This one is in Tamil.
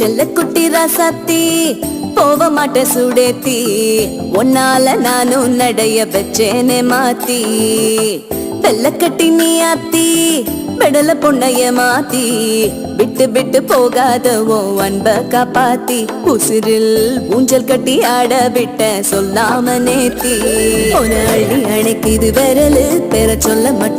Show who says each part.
Speaker 1: செல்ல குட்டி ராசாத்தி போவ மாட்ட சுடேத்தி ஒன்னால நானும் நடைய வச்சேனே மாத்தி வெள்ள கட்டி நீ ஆத்தி பெடல பொண்ணைய மாத்தி விட்டு விட்டு போகாதவோ அன்ப காப்பாத்தி உசிரில் ஊஞ்சல் கட்டி ஆட விட்ட சொல்லாம நேத்தி ஒரு அழி அணைக்குது விரலு பெற சொல்ல மட்டும்